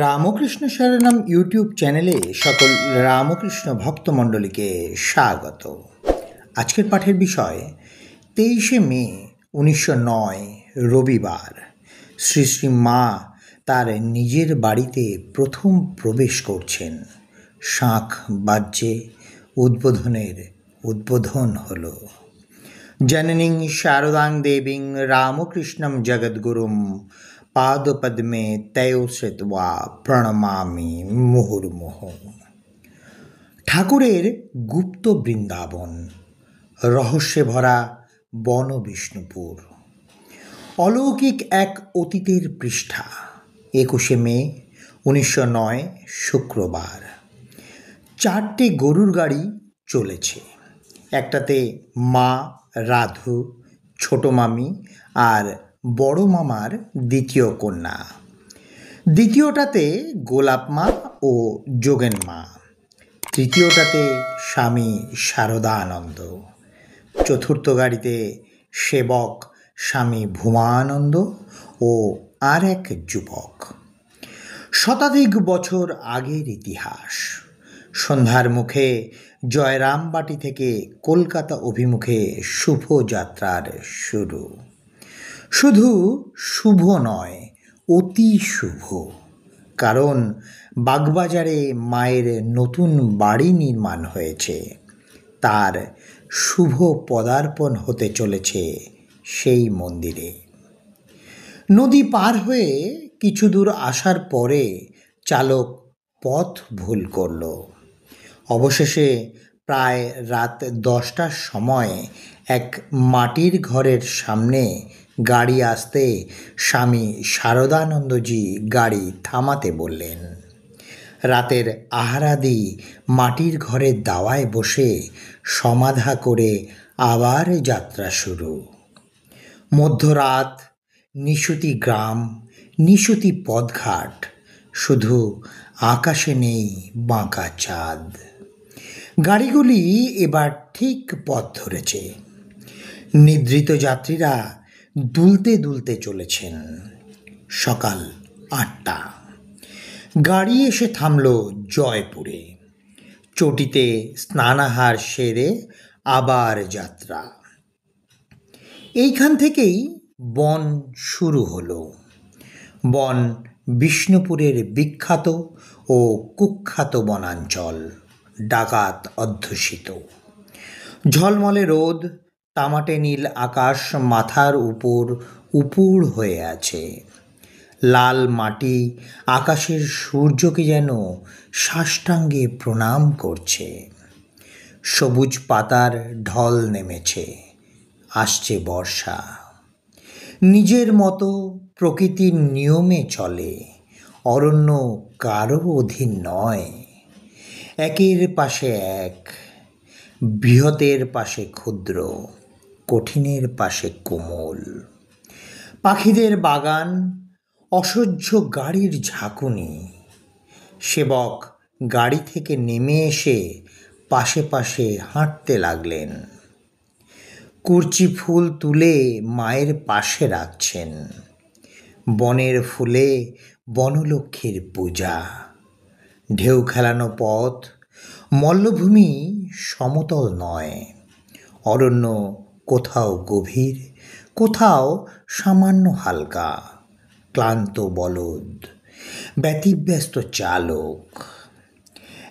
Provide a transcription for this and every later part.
Ramakrishna শরণম YouTube চ্যানেলে সকল রামকৃষ্ণ ভক্তমণ্ডলীকে স্বাগত। আজকের পাঠের বিষয় 23শে মে 1909 রবিবার শ্রী শ্রী মা তার নিজের বাড়িতে প্রথম প্রবেশ করছেন। শাঁখ বাজছে, উদ্বোধন হলো। জননীং শারদাং দেবীং রামকৃষ্ণম জগদ্গুরুম পাদপদ্মে তয়ো শ্রিত্বা প্রণমামি মুহুর্মুহু। ঠাকুরের গুপ্ত বৃন্দাবন, রহস্যে ভরা বন বিষ্ণুপুর, অলৌকিক এক অতীতের পৃষ্ঠা। 21শে মে 1909 শুক্রবার। 4টে গরুর গাড়ি চলেছে। একটাতে মা, রাধু, ছোট মামি আর বড় মামার দ্বিতীয় কন্যা। দ্বিতীয়টাতে গোলাপ মা ও যোগেন মা। তৃতীয়টাতে স্বামী শারদানন্দ। চতুর্থ গাড়িতে সেবক স্বামী ভূমানন্দ ও আর এক যুবক। শতাধিক বছর আগের ইতিহাস। সন্ধ্যার মুখে জয়রামবাটি থেকে কলকাতা অভিমুখে শুভ যাত্রার শুরু। শুধু শুভ নয়, অতি শুভ। কারণ বাগবাজারে মায়ের নতুন বাড়ি নির্মাণ হয়েছে। তার শুভ পদার্পণ হতে চলেছে সেই মন্দিরে। নদী পার হয়ে কিছু দূর আসার পরে চালক পথ ভুল করল। অবশেষে প্রায় রাত 10টার সময় এক মাটির ঘরের সামনে গাড়ি আসতে স্বামী শারদানন্দজি গাড়ি থামাতে বললেন। রাতের আহারাদি মাটির ঘরের দাওয়ায় বসে সমাধা করে আবার যাত্রা শুরু। মধ্যরাত, নিশুতি গ্রাম, নিশুতি পথঘাট, শুধু আকাশে নেই বাঁকা চাঁদ। গাড়িগুলি এবার ঠিক পথ ধরেছে। নিদ্রিত যাত্রীরা দুলতে দুলতে চলেছেন। সকাল 8টা। গাড়ি এসে থামল জয়পুরে। চটিতে স্নানাহার সেরে আবার যাত্রা। এইখান থেকেই বন শুরু হলো। বন বিষ্ণুপুরের বিখ্যাত ও কুখ্যাত বনাঞ্চল, ডাকাত অধ্যুষিত। ঝলমলে রোদ, তামাটে নীল আকাশ মাথার উপর উপুড় হয়ে আছে। লাল মাটি আকাশের সূর্যকে যেন সাষ্টাঙ্গে প্রণাম করছে। সবুজ পাতার ঢল নেমেছে। আসছে বর্ষা। নিজের মতো প্রকৃতির নিয়মে চলে। অরণ্য কারো অধীন নয়। একের পাশে এক, বৃহতের পাশে ক্ষুদ্র, কঠিনের পাশে কোমল। পাখিদের বাগান, অসহ্য গাড়ির ঝাঁকুনি। সেবক গাড়ি থেকে নেমে এসে পাশে পাশে হাঁটতে লাগলেন। কুরচি ফুল তুলে মায়ের পাশে রাখছেন। বনের ফুলে বনলক্ষ্মীর পূজা। ঢেউ খেলানো পথ, মল্লভূমি সমতল নয়। অরণ্য কোথাও গভীর, কোথাও সামান্য হালকা। ক্লান্ত বলদ, ব্যতিব্যস্ত চালক।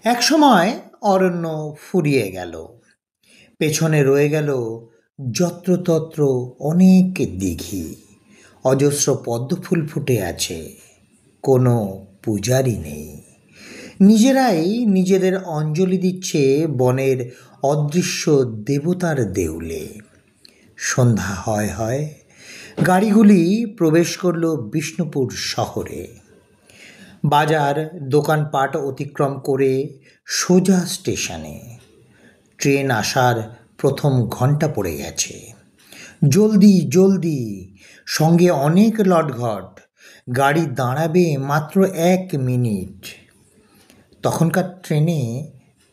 একসময় অরণ্য ফুরিয়ে গেল। পেছনে রয়ে গেল যত্রতত্র অনেক দিঘি। অজস্র পদ্মফুল ফুটে আছে। কোনো পূজারি নেই। নিজেরাই নিজেদের অঞ্জলি দিচ্ছে বনের অদৃশ্য দেবতার দেউলে। সন্ধ্যা হয় গাড়িগুলি প্রবেশ করল বিষ্ণুপুর শহরে। বাজার দোকানপাট অতিক্রম করে সোজা স্টেশনে। ট্রেন আসার প্রথম ঘন্টা পড়ে গেছে। জলদি জলদি, সঙ্গে অনেক লটঘট। গাড়ি দাঁড়াবে মাত্র 1 মিনিট। তখনকার ট্রেনে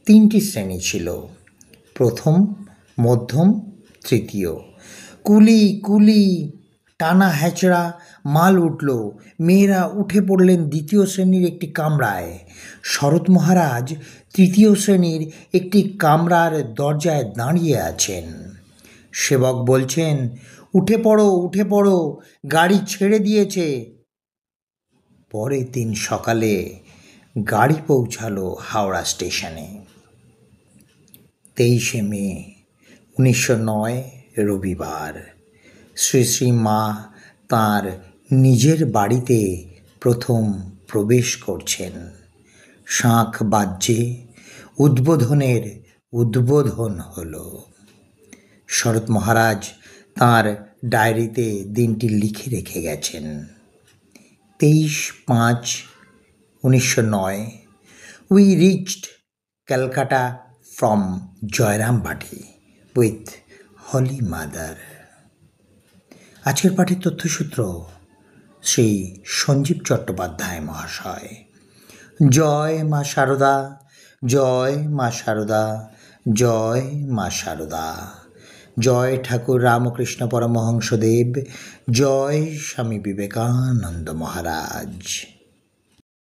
3টি শ্রেণী ছিল, প্রথম, মধ্যম, তৃতীয়। কুলি কুলি, টানা হ্যাচড়া, মাল উঠল, মেয়েরা উঠে পড়লেন দ্বিতীয় শ্রেণীর একটি কামরায়। শরৎ মহারাজ তৃতীয় শ্রেণীর একটি কামরার দরজায় দাঁড়িয়ে আছেন। সেবক বলছেন, উঠে পড়ো, উঠে পড়ো, গাড়ি ছেড়ে দিয়েছে। পরের দিন সকালে গাড়ি পৌঁছালো হাওড়া স্টেশনে। 23শে মে 1909 রবিবার। শ্রী শ্রী মা তাঁর নিজের বাড়িতে প্রথম প্রবেশ করছেন। শাঁখ বাজছে, উদ্বোধনের উদ্বোধন হলো। শরৎ মহারাজ তাঁর ডায়েরিতে দিনটি লিখে রেখে গেছেন। 23/5/1909 we reached Calcutta from Joyram-Bati with Holy Mother। আজকের পাঠের তথ্যসূত্র শ্রী সঞ্জীব চট্টোপাধ্যায় মহাশয়। জয় মা শারদা, জয় মা শারদা, জয় মা শারদা। জয় ঠাকুর রামকৃষ্ণ পরমহংসদেব, জয় স্বামী বিবেকানন্দ মহারাজ।